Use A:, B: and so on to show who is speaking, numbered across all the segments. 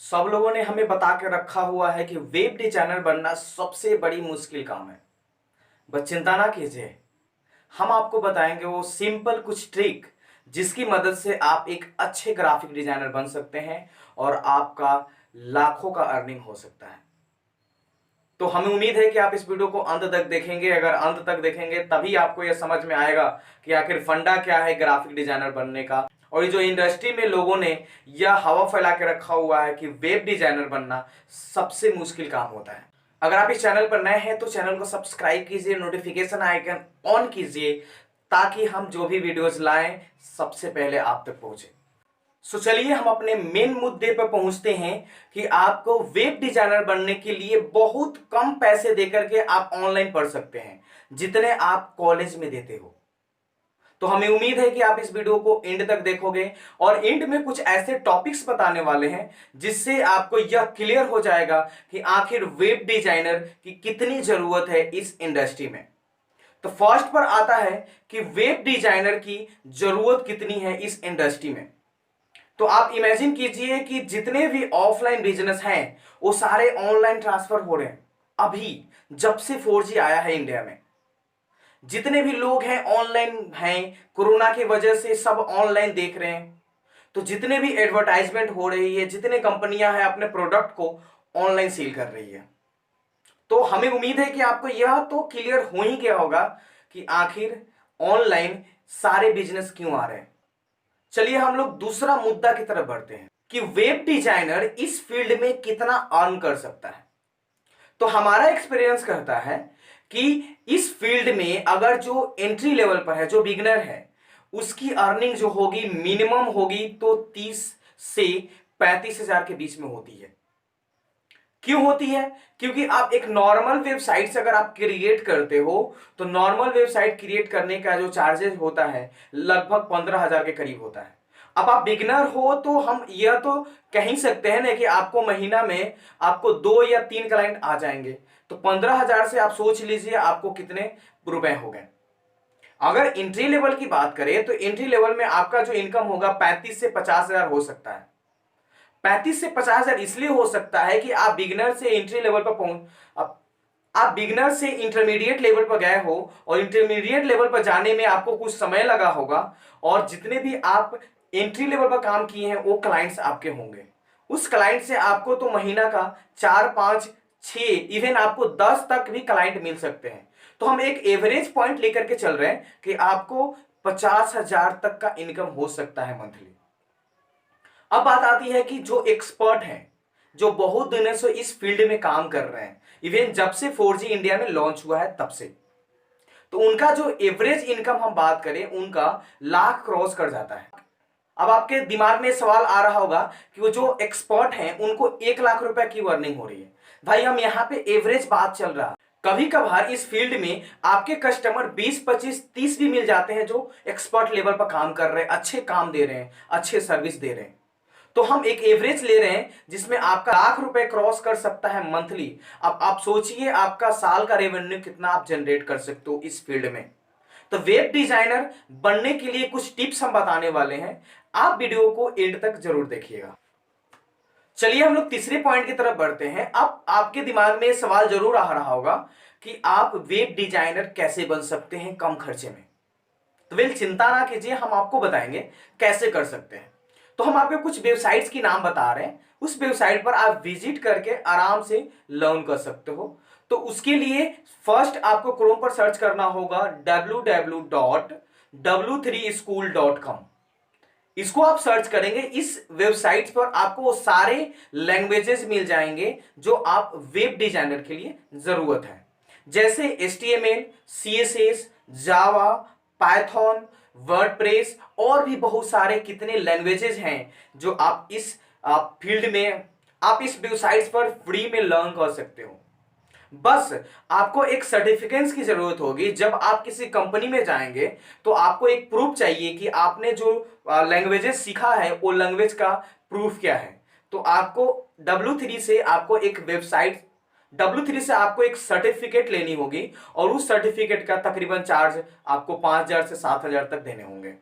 A: सब लोगों ने हमें बता के रखा हुआ है कि वेब डिजाइनर बनना सबसे बड़ी मुश्किल काम है। बस चिंता ना कीजिए, हम आपको बताएंगे वो सिंपल कुछ ट्रिक जिसकी मदद से आप एक अच्छे ग्राफिक डिजाइनर बन सकते हैं और आपका लाखों का अर्निंग हो सकता है। तो हमें उम्मीद है कि आप इस वीडियो को अंत तक देखेंगे। अगर अंत तक देखेंगे तभी आपको यह समझ में आएगा कि आखिर फंडा क्या है ग्राफिक डिजाइनर बनने का। और ये जो इंडस्ट्री में लोगों ने यह हवा फैला के रखा हुआ है कि वेब डिजाइनर बनना सबसे मुश्किल काम होता है। अगर आप इस चैनल पर नए हैं तो चैनल को सब्सक्राइब कीजिए, नोटिफिकेशन आइकन ऑन कीजिए ताकि हम जो भी वीडियोस लाएं सबसे पहले आप तक पहुंचे। सो चलिए हम अपने मेन मुद्दे पर पहुंचते हैं कि आपको वेब डिजाइनर बनने के लिए बहुत कम पैसे देकर के आप ऑनलाइन पढ़ सकते हैं जितने आप कॉलेज में देते हो। तो हमें उम्मीद है कि आप इस वीडियो को एंड तक देखोगे और एंड में कुछ ऐसे टॉपिक्स बताने वाले हैं जिससे आपको यह क्लियर हो जाएगा कि आखिर वेब डिजाइनर की कितनी जरूरत है इस इंडस्ट्री में। तो फर्स्ट पर आता है कि वेब डिजाइनर की जरूरत कितनी है इस इंडस्ट्री में। तो आप इमेजिन कीजिए कि जितने भी ऑफलाइन बिजनेस हैं वो सारे ऑनलाइन ट्रांसफर हो रहे हैं। अभी जब से 4G आया है इंडिया में जितने भी लोग हैं ऑनलाइन हैं, कोरोना की वजह से सब ऑनलाइन देख रहे हैं। तो जितने भी एडवर्टाइजमेंट हो रही है, जितने कंपनियां हैं अपने प्रोडक्ट को ऑनलाइन सेल कर रही है। तो हमें उम्मीद है कि आपको यह तो क्लियर हो ही गया होगा कि आखिर ऑनलाइन सारे बिजनेस क्यों आ रहे हैं। चलिए हम लोग दूसरा मुद्दा की तरफ बढ़ते हैं कि वेब डिजाइनर इस फील्ड में कितना अर्न कर सकता है। तो हमारा एक्सपीरियंस कहता है कि इस फील्ड में अगर जो एंट्री लेवल पर है, जो बिगनर है, उसकी अर्निंग जो होगी मिनिमम होगी तो 30 से 35 हजार के बीच में होती है। क्यों होती है? क्योंकि आप एक नॉर्मल वेबसाइट अगर आप क्रिएट करते हो तो नॉर्मल वेबसाइट क्रिएट करने का जो चार्जेस होता है लगभग 15 हजार के करीब होता है। अब आप बिगनर हो तो हम यह तो कह ही सकते हैं ना कि आपको महीना में आपको 2 या 3 क्लाइंट आ जाएंगे। तो 15 हजार से आप सोच लीजिए आपको कितने रुपए हो गए। अगर एंट्री लेवल की बात करें तो एंट्री लेवल में आपका जो इनकम होगा 35 से 50 हजार हो सकता है। 35 से 50 हजार इसलिए हो सकता है कि आप बिगिनर से एंट्री लेवल पर आप बिगिनर से इंटरमीडिएट लेवल पर गए हो और इंटरमीडिएट लेवल पर जाने में आपको कुछ समय लगा होगा और जितने भी आप एंट्री लेवल पर काम किए हैं वो क्लाइंट्स आपके होंगे। उस क्लाइंट से आपको तो महीना का 4 5 6 इवन आपको 10 तक भी क्लाइंट मिल सकते हैं। तो हम एक एवरेज पॉइंट लेकर के चल रहे हैं कि आपको 50 हजार तक का इनकम हो सकता है मंथली। अब बात आती है कि जो एक्सपर्ट हैं, जो बहुत दिनों से इस फील्ड में काम कर रहे हैं, इवन जब से 4G इंडिया में लॉन्च हुआ है तब से, तो उनका जो एवरेज इनकम हम बात करें उनका लाख क्रॉस कर जाता है। अब आपके दिमाग में सवाल आ रहा होगा कि वो जो एक्सपर्ट हैं उनको 1 लाख रुपए की अर्निंग हो रही है। भाई हम यहाँ पे एवरेज बात चल रहा है। कभी कभार इस फील्ड में आपके कस्टमर 20 25 30 भी मिल जाते हैं जो एक्सपर्ट लेवल पर काम कर रहे हैं, अच्छे काम दे रहे हैं, अच्छे सर्विस दे रहे हैं। तो हम एक एवरेज ले रहे हैं जिसमें आपका लाख रुपए क्रॉस कर सकता है मंथली। अब आप सोचिए आपका साल का रेवेन्यू कितना आप जनरेट कर सकते हो इस फील्ड में। तो वेब डिजाइनर बनने के लिए कुछ टिप्स हम बताने वाले हैं, आप वीडियो को एंड तक जरूर देखिएगा। चलिए हम लोग तीसरे पॉइंट की तरफ बढ़ते हैं। अब आपके दिमाग में सवाल जरूर आ रहा होगा कि आप वेब डिजाइनर कैसे बन सकते हैं कम खर्चे में। तो वेल चिंता ना कीजिए, हम आपको बताएंगे कैसे कर सकते हैं। तो हम आपको कुछ वेबसाइट्स की नाम बता रहे हैं, उस वेबसाइट पर आप विजिट करके आराम से लर्न कर सकते हो। तो उसके लिए फर्स्ट आपको क्रोम पर सर्च करना होगा www.w3school.com। इसको आप सर्च करेंगे, इस वेबसाइट पर आपको वो सारे लैंग्वेजेस मिल जाएंगे जो आप वेब डिजाइनर के लिए जरूरत है, जैसे HTML, CSS, जावा, पाइथन, वर्डप्रेस और भी बहुत सारे कितने लैंग्वेजेस हैं जो आप इस फील्ड में आप इस वेबसाइट्स पर फ्री में लर्न कर सकते हो। बस आपको एक सर्टिफिकेट्स की जरूरत होगी। जब आप किसी कंपनी में जाएंगे तो आपको एक प्रूफ चाहिए कि आपने जो लैंग्वेजेस सीखा है वो लैंग्वेज का प्रूफ क्या है। तो आपको W3 से आपको एक वेबसाइट W3 से आपको एक सर्टिफिकेट लेनी होगी और उस सर्टिफिकेट का तकरीबन चार्ज आपको 5 हजार से 7 हजार तक देने होंगे।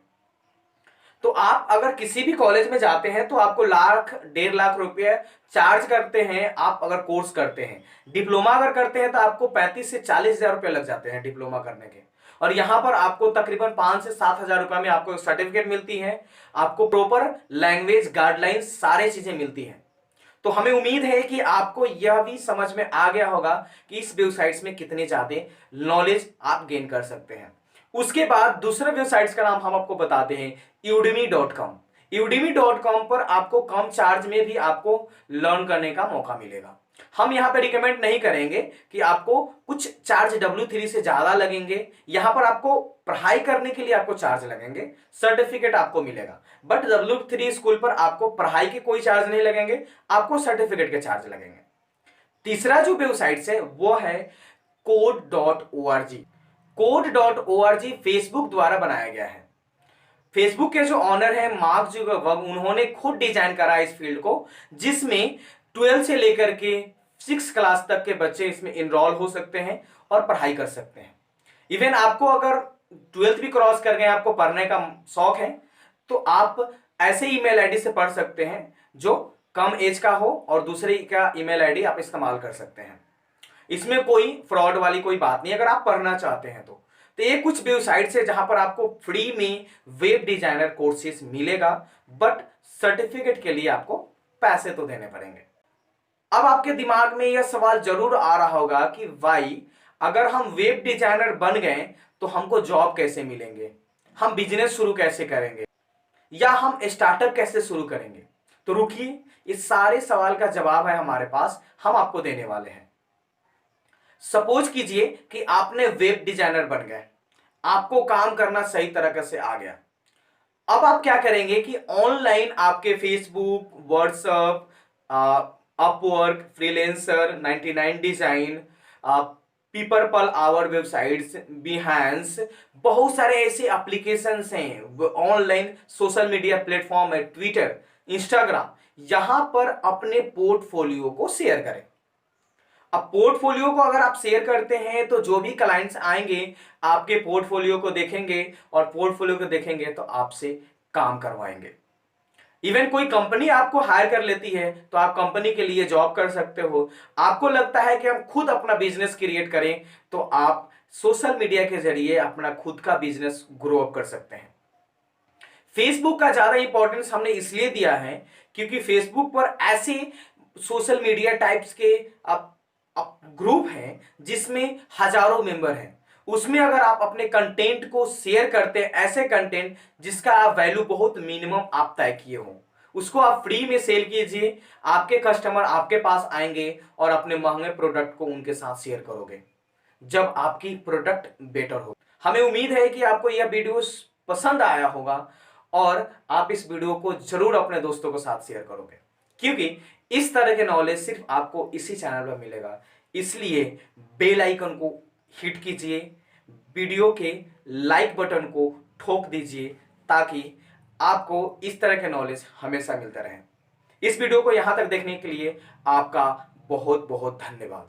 A: तो आप अगर किसी भी कॉलेज में जाते हैं तो आपको लाख 1.5 लाख रुपए चार्ज करते हैं। आप अगर कोर्स करते हैं, डिप्लोमा अगर करते हैं तो आपको 35 से 40 हजार रुपये लग जाते हैं डिप्लोमा करने के। और यहां पर आपको तकरीबन 5 से 7 हजार रुपए में आपको सर्टिफिकेट मिलती है, आपको प्रॉपर लैंग्वेज गाइडलाइंस सारे चीजें मिलती हैं। तो हमें उम्मीद है कि आपको यह भी समझ में आ गया होगा कि इस वेबसाइट्स में कितने ज्यादा नॉलेज आप गेन कर सकते हैं। उसके बाद दूसरे वेबसाइट्स का नाम हम आपको बताते हैं udemy.com। udemy.com पर आपको कम चार्ज में भी आपको लर्न करने का मौका मिलेगा। हम यहां पे रिकमेंड नहीं करेंगे कि आपको कुछ चार्ज W3 से ज्यादा लगेंगे। यहां पर आपको पढ़ाई करने के लिए आपको चार्ज लगेंगे, सर्टिफिकेट आपको मिलेगा। बट W3 स्कूल पर आपको पढ़ाई के कोई चार्ज नहीं लगेंगे, आपको सर्टिफिकेट के चार्ज लगेंगे। तीसरा जो वेबसाइट है वो है code.org। code.org फेसबुक द्वारा बनाया गया है। फेसबुक के जो ऑनर है मार्क जुकरबर्ग, उन्होंने खुद डिजाइन करा इस फील्ड को, जिसमें 12 से लेकर के 6 क्लास तक के बच्चे इसमें इनरोल हो सकते हैं और पढ़ाई कर सकते हैं। इवन आपको अगर 12th भी क्रॉस कर गए, आपको पढ़ने का शौक है, तो आप ऐसे ईमेल आईडी से पढ़ सकते हैं जो कम एज का हो और दूसरे का ईमेल आईडी आप इस्तेमाल कर सकते हैं। इसमें कोई फ्रॉड वाली कोई बात नहीं अगर आप पढ़ना चाहते हैं तो ये कुछ वेबसाइट्स है जहां पर आपको फ्री में वेब डिजाइनर कोर्सेज मिलेगा, बट सर्टिफिकेट के लिए आपको पैसे तो देने पड़ेंगे। अब आपके दिमाग में यह सवाल जरूर आ रहा होगा कि भाई अगर हम वेब डिजाइनर बन गए तो हमको जॉब कैसे मिलेंगे, हम बिजनेस शुरू कैसे करेंगे, या हम स्टार्टअप कैसे शुरू करेंगे। तो रुकिए, इस सारे सवाल का जवाब है हमारे पास, हम आपको देने वाले हैं। सपोज कीजिए कि आपने वेब डिजाइनर बन गए, आपको काम करना सही तरीके से आ गया। अब आप क्या करेंगे कि ऑनलाइन आपके Facebook, WhatsApp, Upwork, Freelancer, 99 design, people hour websites, Behance, बहुत सारे ऐसे एप्लीकेशंस हैं, ऑनलाइन सोशल मीडिया प्लेटफॉर्म है, ट्विटर, इंस्टाग्राम, यहां पर अपने पोर्टफोलियो को शेयर करें। अब पोर्टफोलियो को अगर आप शेयर करते हैं तो जो भी क्लाइंट्स आएंगे आपके पोर्टफोलियो को देखेंगे, और पोर्टफोलियो को देखेंगे तो आपसे काम करवाएंगे। इवन कोई कंपनी आपको हायर कर लेती है तो आप कंपनी के लिए जॉब कर सकते हो। आपको लगता है कि हम खुद अपना बिजनेस क्रिएट करें तो आप सोशल मीडिया के जरिए अपना खुद का बिजनेस ग्रो अप कर सकते हैं। फेसबुक का ज्यादा इंपॉर्टेंस हमने इसलिए दिया है क्योंकि फेसबुक पर ऐसे सोशल मीडिया टाइप्स के आप ग्रुप हैं जिसमें हजारों मेंबर हैं। उसमें अगर आप अपने कंटेंट को शेयर करते हैं, ऐसे कंटेंट जिसका आप वैल्यू बहुत मिनिमम आप तय किए हो, उसको आप फ्री में सेल कीजिए, आपके कस्टमर आपके पास आएंगे और अपने महंगे प्रोडक्ट को उनके साथ शेयर करोगे जब आपकी प्रोडक्ट बेटर हो। हमें उम्मीद है कि आपको यह वीडियो पसंद आया होगा और आप इस वीडियो को जरूर अपने दोस्तों के साथ शेयर करोगे, क्योंकि इस तरह के नॉलेज सिर्फ आपको इसी चैनल पर मिलेगा। इसलिए बेल आइकन को हिट कीजिए, वीडियो के लाइक बटन को ठोक दीजिए ताकि आपको इस तरह के नॉलेज हमेशा मिलता रहे। इस वीडियो को यहां तक देखने के लिए आपका बहुत बहुत धन्यवाद।